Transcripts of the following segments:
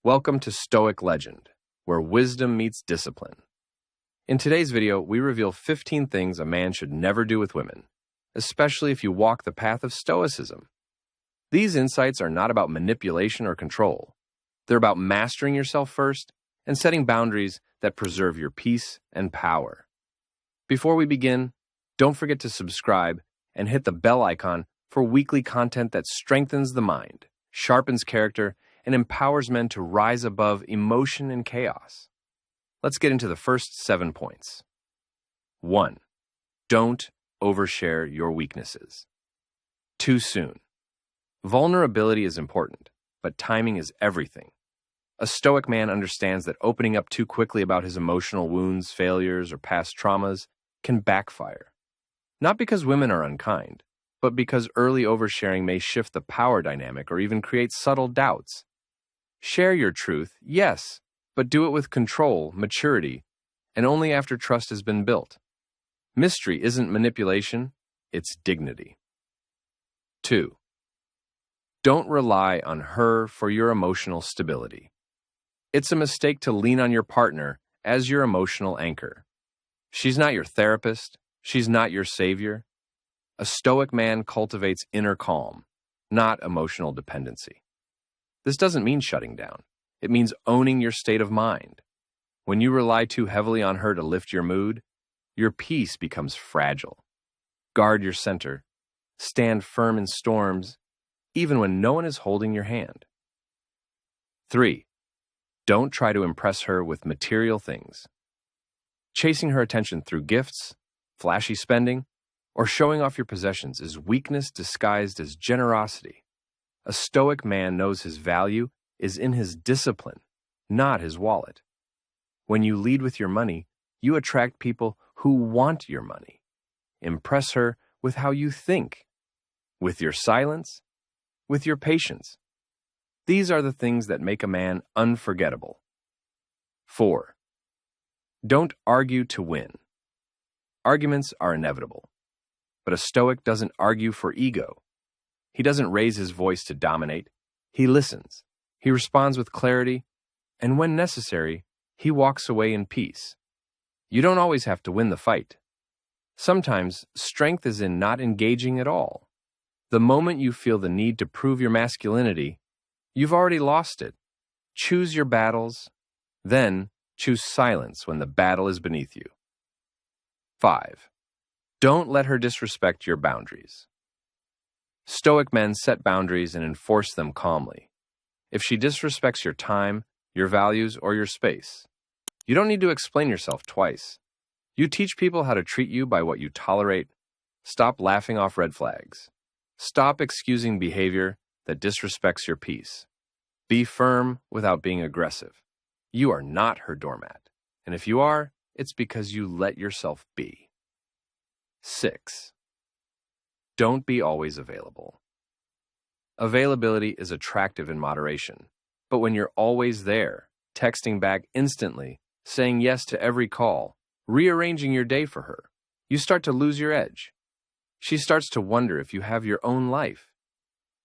Welcome to Stoic Legend, where wisdom meets discipline. In today's video, we reveal 15 things a man should never do with women, especially if you walk the path of Stoicism. These insights are not about manipulation or control. They're about mastering yourself first and setting boundaries that preserve your peace and power. Before we begin, don't forget to subscribe and hit the bell icon for weekly content that strengthens the mind, sharpens character, and empowers men to rise above emotion and chaos. Let's get into the first 7 points. 1. Don't overshare your weaknesses. Too soon. Vulnerability is important, but timing is everything. A Stoic man understands that opening up too quickly about his emotional wounds, failures, or past traumas can backfire. Not because women are unkind, but because early oversharing may shift the power dynamic or even create subtle doubts. Share your truth, yes, but do it with control, maturity, and only after trust has been built. Mystery isn't manipulation, it's dignity. 2. Don't rely on her for your emotional stability. It's a mistake to lean on your partner as your emotional anchor. She's not your therapist, she's not your savior. A Stoic man cultivates inner calm, not emotional dependency. This doesn't mean shutting down. It means owning your state of mind. When you rely too heavily on her to lift your mood, your peace becomes fragile. Guard your center. Stand firm in storms, even when no one is holding your hand. 3. Don't try to impress her with material things. Chasing her attention through gifts, flashy spending, or showing off your possessions is weakness disguised as generosity. A Stoic man knows his value is in his discipline, not his wallet. When you lead with your money, you attract people who want your money. Impress her with how you think, with your silence, with your patience. These are the things that make a man unforgettable. 4. Don't argue to win. Arguments are inevitable. But a Stoic doesn't argue for ego. He doesn't raise his voice to dominate. He listens. He responds with clarity, and when necessary, he walks away in peace. You don't always have to win the fight. Sometimes, strength is in not engaging at all. The moment you feel the need to prove your masculinity, you've already lost it. Choose your battles, then choose silence when the battle is beneath you. 5. Don't let her disrespect your boundaries. Stoic men set boundaries and enforce them calmly. If she disrespects your time, your values, or your space, you don't need to explain yourself twice. You teach people how to treat you by what you tolerate. Stop laughing off red flags. Stop excusing behavior that disrespects your peace. Be firm without being aggressive. You are not her doormat, and if you are, it's because you let yourself be. 6. Don't be always available. Availability is attractive in moderation, but when you're always there, texting back instantly, saying yes to every call, rearranging your day for her, you start to lose your edge. She starts to wonder if you have your own life.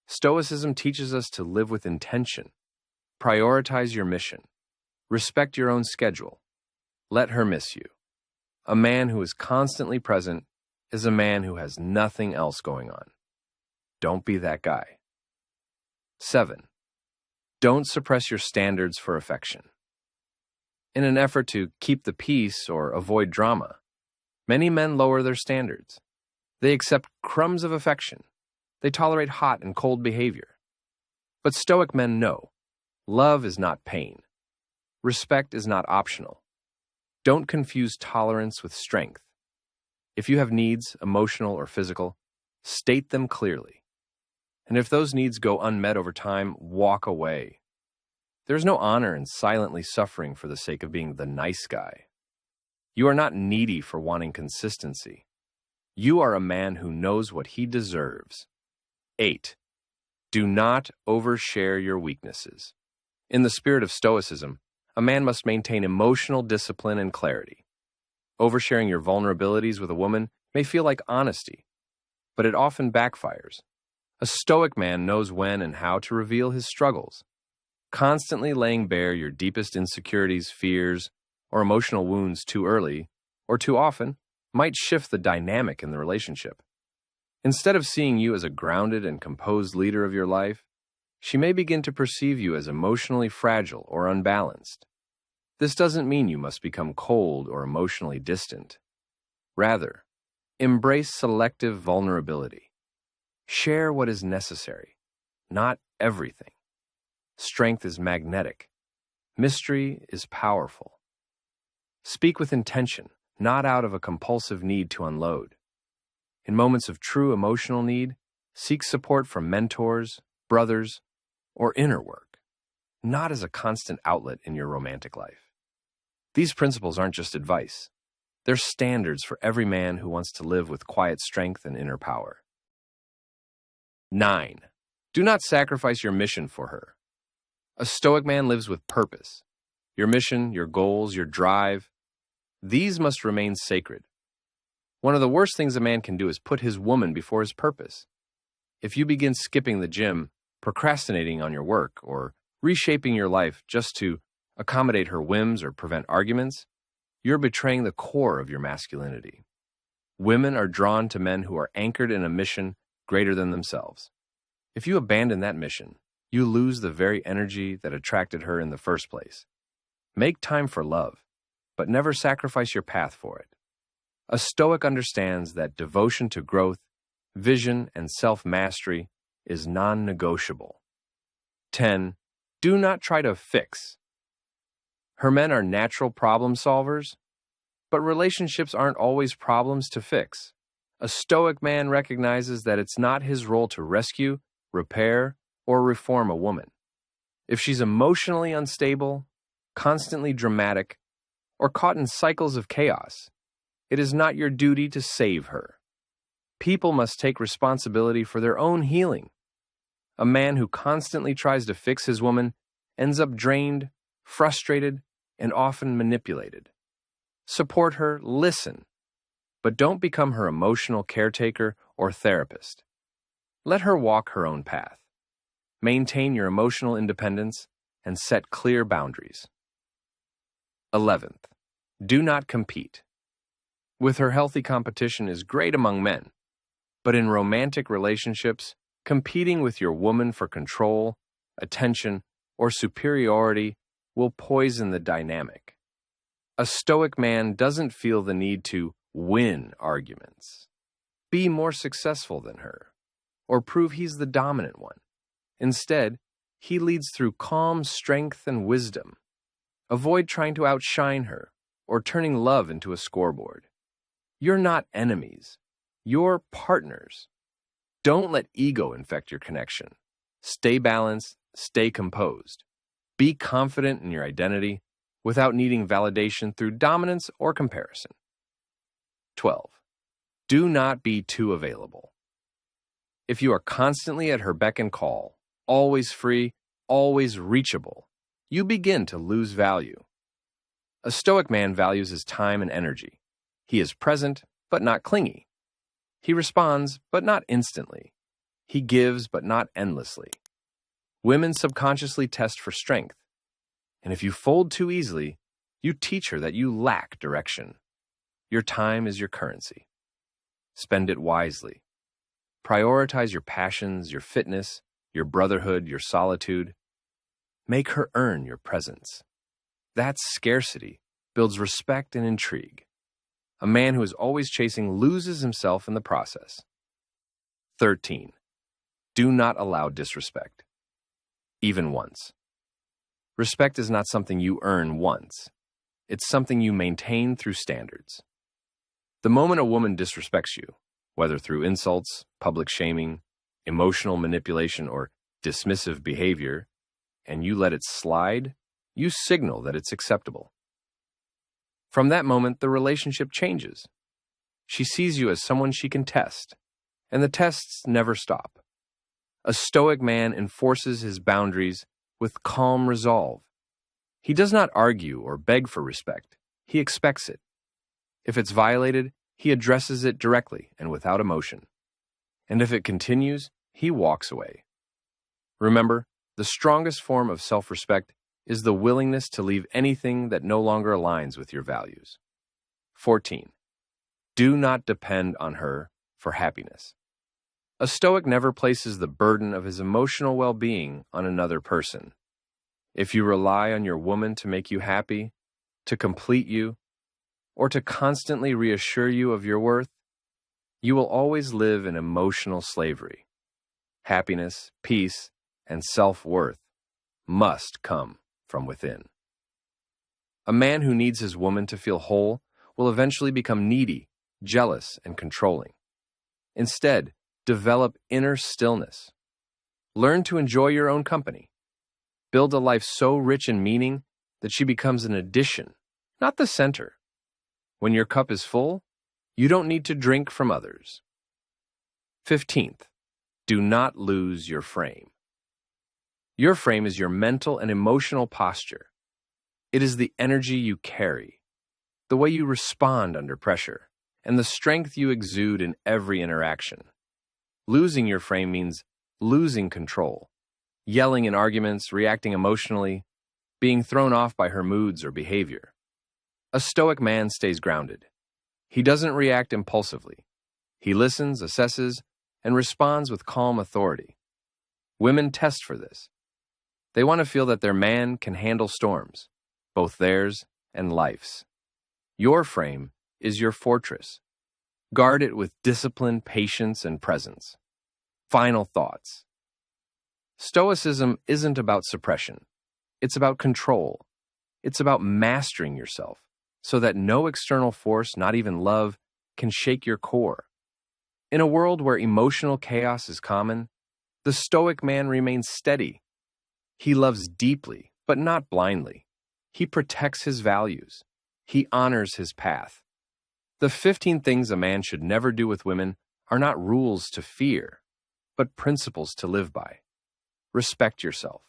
Stoicism teaches us to live with intention. Prioritize your mission. Respect your own schedule. Let her miss you. A man who is constantly present is a man who has nothing else going on. Don't be that guy. 7. Don't suppress your standards for affection. In an effort to keep the peace or avoid drama, many men lower their standards. They accept crumbs of affection. They tolerate hot and cold behavior. But Stoic men know, love is not pain. Respect is not optional. Don't confuse tolerance with strength. If you have needs, emotional or physical, state them clearly. And if those needs go unmet over time, walk away. There's no honor in silently suffering for the sake of being the nice guy. You are not needy for wanting consistency. You are a man who knows what he deserves. 8. Do not overshare your weaknesses. In the spirit of Stoicism, a man must maintain emotional discipline and clarity. Oversharing your vulnerabilities with a woman may feel like honesty, but it often backfires. A Stoic man knows when and how to reveal his struggles. Constantly laying bare your deepest insecurities, fears, or emotional wounds too early or too often might shift the dynamic in the relationship. Instead of seeing you as a grounded and composed leader of your life, she may begin to perceive you as emotionally fragile or unbalanced. This doesn't mean you must become cold or emotionally distant. Rather, embrace selective vulnerability. Share what is necessary, not everything. Strength is magnetic. Mystery is powerful. Speak with intention, not out of a compulsive need to unload. In moments of true emotional need, seek support from mentors, brothers, or inner work, not as a constant outlet in your romantic life. These principles aren't just advice. They're standards for every man who wants to live with quiet strength and inner power. 9. Do not sacrifice your mission for her. A Stoic man lives with purpose. Your mission, your goals, your drive, these must remain sacred. One of the worst things a man can do is put his woman before his purpose. If you begin skipping the gym, procrastinating on your work, or reshaping your life just to accommodate her whims or prevent arguments, you're betraying the core of your masculinity. Women are drawn to men who are anchored in a mission greater than themselves. If you abandon that mission, you lose the very energy that attracted her in the first place. Make time for love, but never sacrifice your path for it. A Stoic understands that devotion to growth, vision, and self-mastery is non-negotiable. 10. Do not try to fix. Her men are natural problem solvers, but relationships aren't always problems to fix. A Stoic man recognizes that it's not his role to rescue, repair, or reform a woman. If she's emotionally unstable, constantly dramatic, or caught in cycles of chaos, it is not your duty to save her. People must take responsibility for their own healing. A man who constantly tries to fix his woman ends up drained, frustrated, and often manipulated. Support her, listen, but don't become her emotional caretaker or therapist. Let her walk her own path. Maintain your emotional independence and set clear boundaries. 11th, do not compete. With her, healthy competition is great among men, but in romantic relationships, competing with your woman for control, attention, or superiority will poison the dynamic. A Stoic man doesn't feel the need to win arguments, be more successful than her, or prove he's the dominant one. Instead, he leads through calm strength and wisdom. Avoid trying to outshine her or turning love into a scoreboard. You're not enemies. You're partners. Don't let ego infect your connection. Stay balanced, stay composed. Be confident in your identity without needing validation through dominance or comparison. 12. Do not be too available. If you are constantly at her beck and call, always free, always reachable, you begin to lose value. A Stoic man values his time and energy. He is present, but not clingy. He responds, but not instantly. He gives, but not endlessly. Women subconsciously test for strength, and if you fold too easily, you teach her that you lack direction. Your time is your currency. Spend it wisely. Prioritize your passions, your fitness, your brotherhood, your solitude. Make her earn your presence. That scarcity builds respect and intrigue. A man who is always chasing loses himself in the process. 13. Do not allow disrespect, even once. Respect is not something you earn once. It's something you maintain through standards. The moment a woman disrespects you, whether through insults, public shaming, emotional manipulation, or dismissive behavior, and you let it slide, you signal that it's acceptable. From that moment, the relationship changes. She sees you as someone she can test, and the tests never stop. A Stoic man enforces his boundaries with calm resolve. He does not argue or beg for respect. He expects it. If it's violated, he addresses it directly and without emotion. And if it continues, he walks away. Remember, The strongest form of self-respect is the willingness to leave anything that no longer aligns with your values. 14. Do not depend on her for happiness. A Stoic never places the burden of his emotional well-being on another person. If you rely on your woman to make you happy, to complete you, or to constantly reassure you of your worth, you will always live in emotional slavery. Happiness, peace, and self-worth must come from within. A man who needs his woman to feel whole will eventually become needy, jealous, and controlling. Instead, develop inner stillness. Learn to enjoy your own company. Build a life so rich in meaning that she becomes an addition, not the center. When your cup is full, you don't need to drink from others. 15th, do not lose your frame. Your frame is your mental and emotional posture. It is the energy you carry, the way you respond under pressure, and the strength you exude in every interaction. Losing your frame means losing control, yelling in arguments, reacting emotionally, being thrown off by her moods or behavior. A Stoic man stays grounded. He doesn't react impulsively. He listens, assesses, and responds with calm authority. Women test for this. They want to feel that their man can handle storms, both theirs and life's. Your frame is your fortress. Guard it with discipline, patience, and presence. Final thoughts. Stoicism isn't about suppression. It's about control. It's about mastering yourself so that no external force, not even love, can shake your core. In a world where emotional chaos is common, the Stoic man remains steady. He loves deeply, but not blindly. He protects his values. He honors his path. The 15 things a man should never do with women are not rules to fear, but principles to live by. Respect yourself.